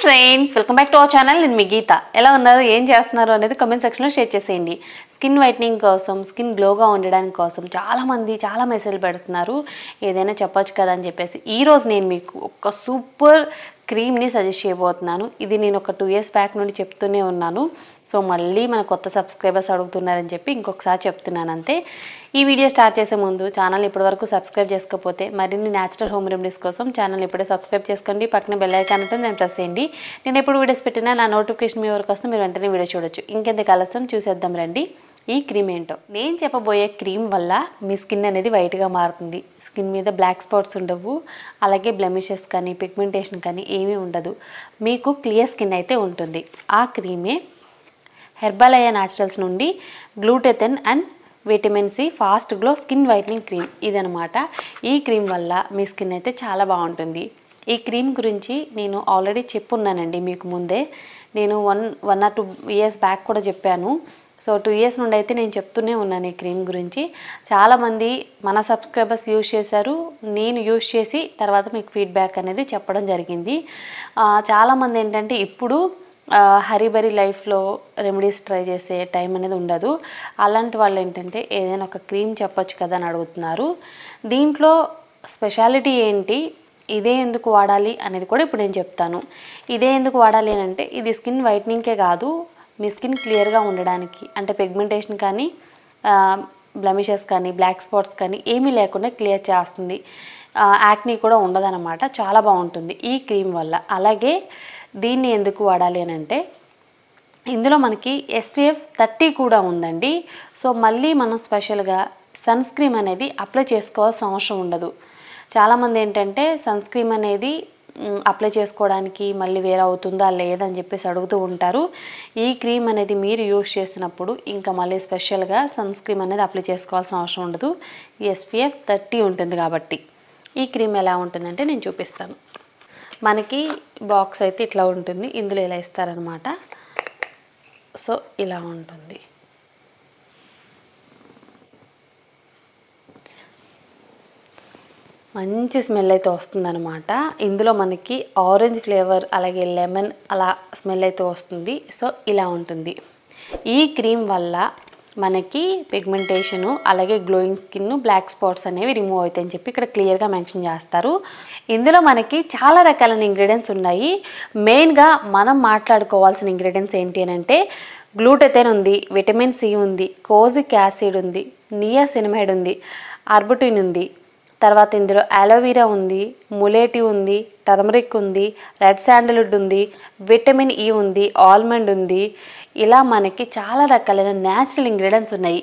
Friends, welcome back to our channel. నేను మీ గీత. ఎలా ఉన్నారు, ఏం చేస్తున్నారు అనేది కామెంట్ సెక్షన్లో షేర్ చేసేయండి. స్కిన్ వైట్నింగ్ కోసం, స్కిన్ గ్లోగా ఉండడానికి కోసం చాలామంది చాలా మెసేజ్లు పెడుతున్నారు, ఏదైనా చెప్పొచ్చు కదా అని చెప్పేసి. ఈరోజు నేను మీకు ఒక సూపర్ క్రీమ్ని సజెస్ట్ చేయబోతున్నాను. ఇది నేను ఒక 2 years బ్యాక్ నుండి చెప్తూనే ఉన్నాను. సో మళ్ళీ మన కొత్త సబ్స్క్రైబర్స్ అడుగుతున్నారని చెప్పి ఇంకొకసారి చెప్తున్నాను అంతే. ఈ వీడియో స్టార్ట్ చేసే ముందు ఛానల్ ఇప్పటివరకు సబ్స్క్రైబ్ చేసుకోకపోతే మరిన్ని న్యాచురల్ హోమ్ రెమెడీస్ కోసం ఛానల్ ఇప్పుడే సబ్స్క్రైబ్ చేసుకోండి. పక్కన బెల్ ఐకాన్ ఉంటుంది, నేను ప్రెస్ చేయండి. నేను ఎప్పుడు వీడియోస్ పెట్టినా నా నోటిఫికేషన్ మీ వరకు వస్తే మీరు వెంటనే వీడియో చూడొచ్చు. ఇంకెందుకు ఆలస్యం, చూసేద్దాం రండి ఈ క్రీమ్ ఏంటో. నేను చెప్పబోయే క్రీమ్ వల్ల మీ స్కిన్ అనేది వైట్గా మారుతుంది. స్కిన్ మీద బ్లాక్ స్పాట్స్ ఉండవు, అలాగే బ్లెమిషెస్ కానీ పిగ్మెంటేషన్ కానీ ఏమీ ఉండదు. మీకు క్లియర్ స్కిన్ అయితే ఉంటుంది. ఆ క్రీమే హెర్బలయ న్యాచురల్స్ నుండి glutathione and vitamin C fast glow skin whitening cream ఇదనమాట. ఈ క్రీమ్ వల్ల మీ స్కిన్ అయితే చాలా బాగుంటుంది. ఈ క్రీమ్ గురించి నేను ఆల్రెడీ చెప్పున్నానండి మీకు ముందే. నేను వన్ ఆర్ 2 years బ్యాక్ కూడా చెప్పాను. సో 2 years నుండి అయితే నేను చెప్తూనే ఉన్నాను ఈ క్రీమ్ గురించి. చాలామంది మన సబ్స్క్రైబర్స్ యూజ్ చేశారు, నేను యూజ్ చేసి తర్వాత మీకు ఫీడ్బ్యాక్ అనేది చెప్పడం జరిగింది. చాలామంది ఏంటంటే ఇప్పుడు హరిబరి లైఫ్లో రెమెడీస్ ట్రై చేసే టైం అనేది ఉండదు. అలాంటి వాళ్ళు ఏంటంటే ఏదైనా ఒక క్రీమ్ చెప్పొచ్చు కదా అని అడుగుతున్నారు. దీంట్లో స్పెషాలిటీ ఏంటి, ఇదే ఎందుకు వాడాలి అనేది కూడా ఇప్పుడు నేను చెప్తాను. ఇదే ఎందుకు వాడాలి అని అంటే, ఇది స్కిన్ వైట్నింగ్కే కాదు, మీ స్కిన్ క్లియర్గా ఉండడానికి, అంటే పిగ్మెంటేషన్ కానీ బ్లెమిషెస్ కానీ బ్లాక్ స్పాట్స్ కానీ ఏమీ లేకుండా క్లియర్ చేస్తుంది. యాక్నీ కూడా ఉండదన్నమాట. చాలా బాగుంటుంది ఈ క్రీమ్ వల్ల. అలాగే దీన్ని ఎందుకు వాడాలి అని అంటే, ఇందులో మనకి SPF 30 కూడా ఉందండి. సో మళ్ళీ మనం స్పెషల్గా సన్ స్క్రీన్ అనేది అప్లై చేసుకోవాల్సిన అవసరం ఉండదు. చాలామంది ఏంటంటే సన్ స్క్రీన్ అనేది అప్లై చేసుకోవడానికి మళ్ళీ వేరే అవుతుందా లేదని చెప్పేసి అడుగుతూ ఉంటారు. ఈ క్రీమ్ అనేది మీరు యూజ్ చేసినప్పుడు ఇంకా మళ్ళీ స్పెషల్గా సన్ స్క్రీన్ అనేది అప్లై చేసుకోవాల్సిన అవసరం ఉండదు. SPF 30 ఉంటుంది కాబట్టి. ఈ క్రీమ్ ఎలా ఉంటుందంటే నేను చూపిస్తాను. మనకి బాక్స్ అయితే ఇట్లా ఉంటుంది, ఇందులో ఇలా ఇస్తారనమాట. సో ఇలా ఉంటుంది. మంచి స్మెల్ అయితే వస్తుందన్నమాట. ఇందులో మనకి ఆరెంజ్ ఫ్లేవర్ అలాగే లెమన్ అలా స్మెల్ అయితే వస్తుంది. సో ఇలా ఉంటుంది. ఈ క్రీమ్ వల్ల మనకి పిగ్మెంటేషను అలాగే గ్లోయింగ్ స్కిన్ బ్లాక్ స్పాట్స్ అనేవి రిమూవ్ అవుతాయని చెప్పి ఇక్కడ క్లియర్గా మెన్షన్ చేస్తారు. ఇందులో మనకి చాలా రకాలైన ఇంగ్రీడియంట్స్ ఉన్నాయి. మెయిన్గా మనం మాట్లాడుకోవాల్సిన ఇంగ్రీడియంట్స్ ఏంటి అని అంటే, గ్లూటెథిన్ ఉంది, విటమిన్ సి ఉంది, కోజిక్ యాసిడ్ ఉంది, నియాసినమైడ్ ఉంది, అర్బుటిన్ ఉంది, తర్వాత ఇందులో అలోవెరా ఉంది, ములేటి ఉంది, టర్మరిక్ ఉంది, రెడ్ శాండల్వుడ్ ఉంది, విటమిన్ ఈ ఉంది, ఆల్మండ్ ఉంది. ఇలా మనకి చాలా రకాలైన న్యాచురల్ ఇంగ్రీడియంట్స్ ఉన్నాయి.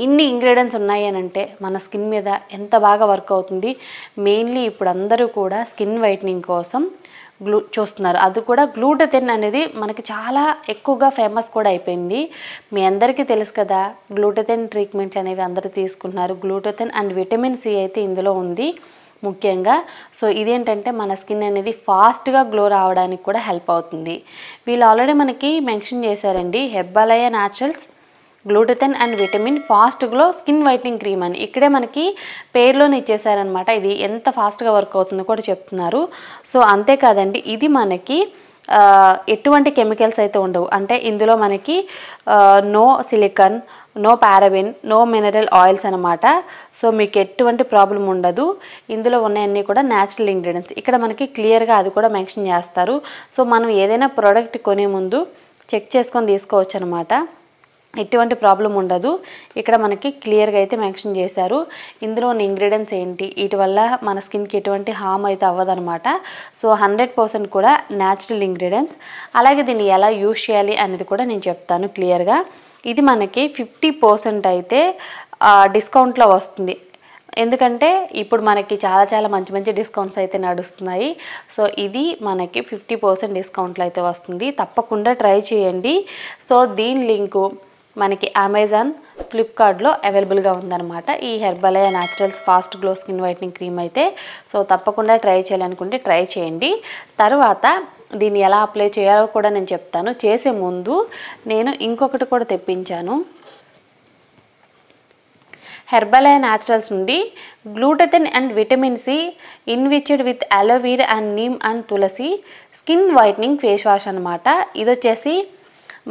ఇన్ని ఇంగ్రీడియంట్స్ ఉన్నాయి అని అంటే మన స్కిన్ మీద ఎంత బాగా వర్క్ అవుతుంది. మెయిన్లీ ఇప్పుడు అందరూ కూడా స్కిన్ వైట్నింగ్ కోసం చూస్తున్నారు. అది కూడా గ్లూటెథిన్ అనేది మనకి చాలా ఎక్కువగా ఫేమస్ కూడా అయిపోయింది. మీ అందరికీ తెలుసు కదా, గ్లూటెథిన్ ట్రీట్మెంట్లు అనేవి అందరూ తీసుకుంటున్నారు. గ్లూటెథిన్ అండ్ విటమిన్ సి అయితే ఇందులో ఉంది ముఖ్యంగా. సో ఇదేంటంటే మన స్కిన్ అనేది ఫాస్ట్గా గ్లో రావడానికి కూడా హెల్ప్ అవుతుంది. వీళ్ళు ఆల్రెడీ మనకి మెన్షన్ చేశారండి, Herbalaya naturals glutathione and vitamin fast glow skin whitening cream అని ఇక్కడే మనకి పేర్లోనే ఇచ్చేసారనమాట. ఇది ఎంత ఫాస్ట్గా వర్క్ అవుతుందో కూడా చెప్తున్నారు. సో అంతేకాదండి, ఇది మనకి ఎటువంటి కెమికల్స్ అయితే ఉండవు. అంటే ఇందులో మనకి no silicone, no paraben, no mineral oils అనమాట. సో మీకు ఎటువంటి ప్రాబ్లం ఉండదు. ఇందులో ఉన్నాయన్నీ కూడా న్యాచురల్ ఇంగ్రీడియంట్స్. ఇక్కడ మనకి క్లియర్గా అది కూడా మెన్షన్ చేస్తారు. సో మనం ఏదైనా ప్రోడక్ట్ కొనే ముందు చెక్ చేసుకొని తీసుకోవచ్చు అనమాట. ఎటువంటి ప్రాబ్లం ఉండదు. ఇక్కడ మనకి క్లియర్గా అయితే మెన్షన్ చేశారు ఇందులో ఉన్న ఇంగ్రీడియంట్స్ ఏంటి, వీటి వల్ల మన స్కిన్కి ఎటువంటి హామ్ అయితే అవ్వదనమాట. సో 100% కూడా న్యాచురల్ ఇంగ్రీడియంట్స్. అలాగే దీన్ని ఎలా యూజ్ చేయాలి అనేది కూడా నేను చెప్తాను క్లియర్గా. ఇది మనకి 50% అయితే డిస్కౌంట్లో వస్తుంది. ఎందుకంటే ఇప్పుడు మనకి చాలా మంచి డిస్కౌంట్స్ అయితే నడుస్తున్నాయి. సో ఇది మనకి 50% డిస్కౌంట్లో అయితే వస్తుంది. తప్పకుండా ట్రై చేయండి. సో దీని లింకు మనకి అమెజాన్, ఫ్లిప్కార్ట్లో అవైలబుల్గా ఉందన్నమాట. ఈ Herbalaya naturals fast glow skin whitening cream అయితే. సో తప్పకుండా ట్రై చేయాలనుకుంటే ట్రై చేయండి. తర్వాత దీన్ని ఎలా అప్లై చేయాలో కూడా నేను చెప్తాను. చేసే ముందు నేను ఇంకొకటి కూడా తెప్పించాను. హెర్బలయ న్యాచురల్స్ నుండి glutathione and vitamin C enriched with aloe vera and neem and tulsi skin whitening face wash అనమాట. ఇది వచ్చేసి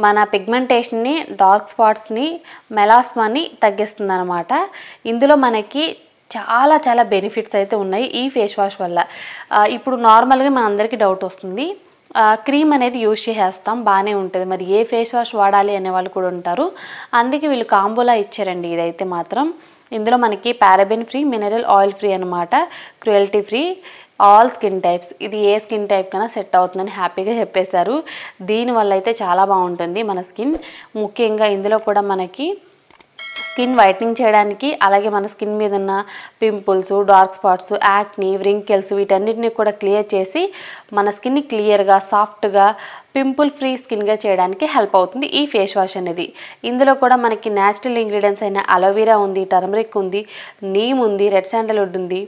మన పిగ్మెంటేషన్ని, డార్క్ స్పాట్స్ని, మెలాస్మాని తగ్గిస్తుంది అనమాట. ఇందులో మనకి చాలా చాలా బెనిఫిట్స్ అయితే ఉన్నాయి ఈ ఫేస్ వాష్ వల్ల. ఇప్పుడు నార్మల్గా మన అందరికీ డౌట్ వస్తుంది, క్రీమ్ అనేది యూజ్ చేసేస్తాం బాగానే ఉంటుంది, మరి ఏ ఫేస్ వాష్ వాడాలి అనే వాళ్ళు కూడా ఉంటారు. అందుకే వీళ్ళు కాంబోలా ఇచ్చారండి. ఇదైతే మాత్రం ఇందులో మనకి paraben free, mineral oil free అనమాట, cruelty free, all skin types. ఇది ఏ స్కిన్ టైప్ కన్నా సెట్ అవుతుందని హ్యాపీగా చెప్పేశారు. దీనివల్ల అయితే చాలా బాగుంటుంది మన స్కిన్. ముఖ్యంగా ఇందులో కూడా మనకి స్కిన్ వైట్నింగ్ చేయడానికి, అలాగే మన స్కిన్ మీద ఉన్న పింపుల్స్, డార్క్ స్పాట్స్, యాక్ని, వ్రింకిల్స్ వీటన్నిటిని కూడా క్లియర్ చేసి మన స్కిన్ని క్లియర్గా, సాఫ్ట్గా, పింపుల్ ఫ్రీ స్కిన్గా చేయడానికి హెల్ప్ అవుతుంది ఈ ఫేస్ వాష్ అనేది. ఇందులో కూడా మనకి న్యాచురల్ ఇంగ్రీడియంట్స్ అయిన అలోవెరా ఉంది, టర్మరిక్ ఉంది, నీమ్ ఉంది, రెడ్ శాండల్వుడ్ ఉంది,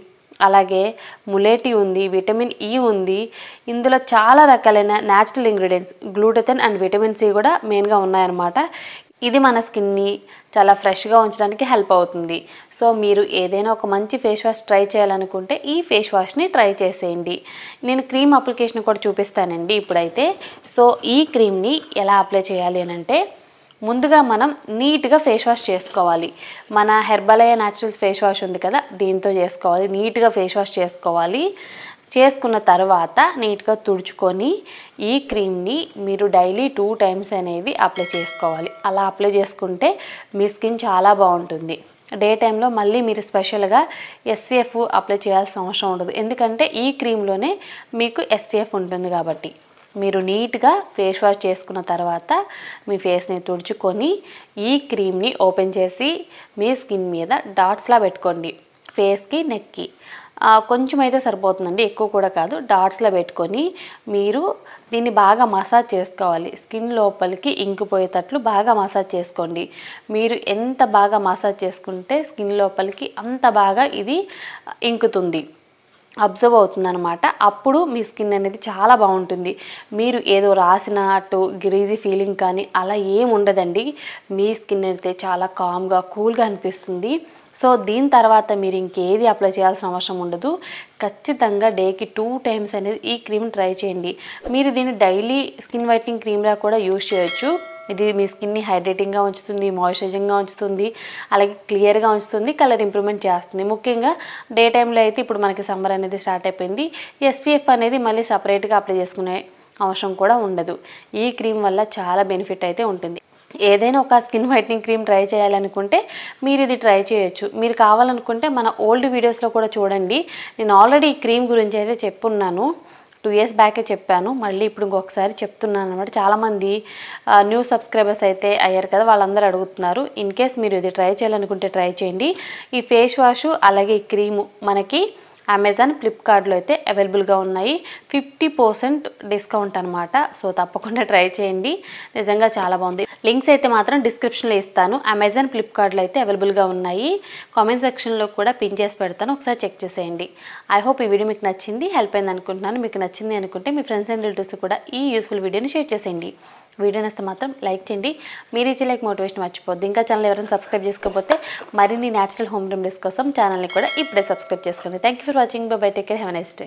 అలాగే ములేటి ఉంది, విటమిన్ ఈ ఉంది. ఇందులో చాలా రకాలైన natural ingredients, glutathione and vitamin C కూడా మెయిన్గా ఉన్నాయన్నమాట. ఇది మన స్కిన్ని చాలా ఫ్రెష్గా ఉంచడానికి హెల్ప్ అవుతుంది. సో మీరు ఏదైనా ఒక మంచి ఫేస్ వాష్ ట్రై చేయాలనుకుంటే ఈ ఫేస్ వాష్ని ట్రై చేసేయండి. నేను క్రీమ్ అప్లికేషన్ కూడా చూపిస్తానండి ఇప్పుడైతే. సో ఈ క్రీమ్ని ఎలా అప్లై చేయాలి అని అంటే, ముందుగా మనం నీట్గా ఫేస్ వాష్ చేసుకోవాలి. మన హెర్బలయ న్యాచురల్స్ ఫేస్ వాష్ ఉంది కదా, దీంతో చేసుకోవాలి. నీట్గా ఫేస్ వాష్ చేసుకోవాలి. చేసుకున్న తర్వాత నీట్గా తుడుచుకొని ఈ క్రీమ్ని మీరు డైలీ 2 టైమ్స్ అనేది అప్లై చేసుకోవాలి. అలా అప్లై చేసుకుంటే మీ స్కిన్ చాలా బాగుంటుంది. డే టైంలో మళ్ళీ మీరు స్పెషల్గా ఎస్పీఎఫ్ అప్లై చేయాల్సిన అవసరం ఉండదు, ఎందుకంటే ఈ క్రీమ్లోనే మీకు ఎస్పీఎఫ్ ఉంటుంది కాబట్టి. మీరు నీట్గా ఫేస్ వాష్ చేసుకున్న తర్వాత మీ ఫేస్ని తుడుచుకొని ఈ క్రీమ్ని ఓపెన్ చేసి మీ స్కిన్ మీద డాట్స్లా పెట్టుకోండి. ఫేస్కి, నెక్కి కొంచెం అయితే సరిపోతుందండి, ఎక్కువ కూడా కాదు. డాట్స్లో పెట్టుకొని మీరు దీన్ని బాగా మసాజ్ చేసుకోవాలి. స్కిన్ లోపలికి ఇంకిపోయేటట్లు బాగా మసాజ్ చేసుకోండి. మీరు ఎంత బాగా మసాజ్ చేసుకుంటే స్కిన్ లోపలికి అంత బాగా ఇది ఇంకుతుంది, అబ్జర్వ్ అవుతుందన్నమాట. అప్పుడు మీ స్కిన్ అనేది చాలా బాగుంటుంది. మీరు ఏదో రాసినట్టు గ్రీజీ ఫీలింగ్ కానీ అలా ఏం ఉండదండి. మీ స్కిన్ అయితే చాలా కామ్గా, కూల్గా అనిపిస్తుంది. సో దీని తర్వాత మీరు ఇంకేది అప్లై చేయాల్సిన అవసరం ఉండదు. ఖచ్చితంగా డేకి 2 టైమ్స్ అనేది ఈ క్రీమ్ ట్రై చేయండి. మీరు దీన్ని డైలీ స్కిన్ వైట్నింగ్ క్రీమ్లా కూడా యూజ్ చేయొచ్చు. ఇది మీ స్కిన్ని హైడ్రేటింగ్గా ఉంచుతుంది, మాయిశ్చరైజింగ్గా ఉంచుతుంది, అలాగే క్లియర్గా ఉంచుతుంది, కలర్ ఇంప్రూవ్మెంట్ చేస్తుంది. ముఖ్యంగా డే టైంలో అయితే ఇప్పుడు మనకి సమ్మర్ అనేది స్టార్ట్ అయిపోయింది. ఎస్పీఎఫ్ అనేది మళ్ళీ సపరేట్గా అప్లై చేసుకునే అవసరం కూడా ఉండదు. ఈ క్రీమ్ వల్ల చాలా బెనిఫిట్ అయితే ఉంటుంది. ఏదైనా ఒక స్కిన్ వైట్నింగ్ క్రీమ్ ట్రై చేయాలనుకుంటే మీరు ఇది ట్రై చేయొచ్చు. మీరు కావాలనుకుంటే మన ఓల్డ్ వీడియోస్లో కూడా చూడండి. నేను ఆల్రెడీ ఈ క్రీమ్ గురించి అయితే చెప్పున్నాను, 2 ఇయర్స్ బ్యాకే చెప్పాను. మళ్ళీ ఇప్పుడు ఇంకొకసారి చెప్తున్నాను అనమాట. చాలామంది న్యూ సబ్స్క్రైబర్స్ అయితే అయ్యారు కదా, వాళ్ళందరూ అడుగుతున్నారు. ఇన్ కేస్ మీరు ఇది ట్రై చేయాలనుకుంటే ట్రై చేయండి. ఈ ఫేస్ వాష్ అలాగే ఈ క్రీము మనకి అమెజాన్, ఫ్లిప్కార్ట్లో అయితే అవైలబుల్గా ఉన్నాయి. 50% డిస్కౌంట్ అనమాట. సో తప్పకుండా ట్రై చేయండి, నిజంగా చాలా బాగుంది. లింక్స్ అయితే మాత్రం డిస్క్రిప్షన్లో ఇస్తాను. అమెజాన్, ఫ్లిప్కార్ట్లో అయితే అవైలబుల్గా ఉన్నాయి. కామెంట్ సెక్షన్లో కూడా పిన్ చేసి పెడతాను, ఒకసారి చెక్ చేసేయండి. ఐ హోప్ ఈ వీడియో మీకు నచ్చింది, హెల్ప్ అయింది అనుకుంటున్నాను. మీకు నచ్చింది అనుకుంటే మీ ఫ్రెండ్స్ అండ్ రిలేటివ్స్ కూడా ఈ యూస్ఫుల్ వీడియోని షేర్ చేసేయండి. వీడియో నచ్చితే మాత్రం లైక్ చేయండి. మీరు ఇచ్చే లైక్ మోటివేషన్ మర్చిపోద్ది. ఇంకా ఛానల్ ఎవరైనా సబ్స్క్రైబ్ చేసుకోకపోతే మరిన్ని న్యాచురల్ హోమ్ రెమెడీస్ కోసం ఛానల్ని కూడా ఇప్పుడే సబ్స్క్రైబ్ చేసుకోండి. Thank you for watching. By by, take care, have a nice day.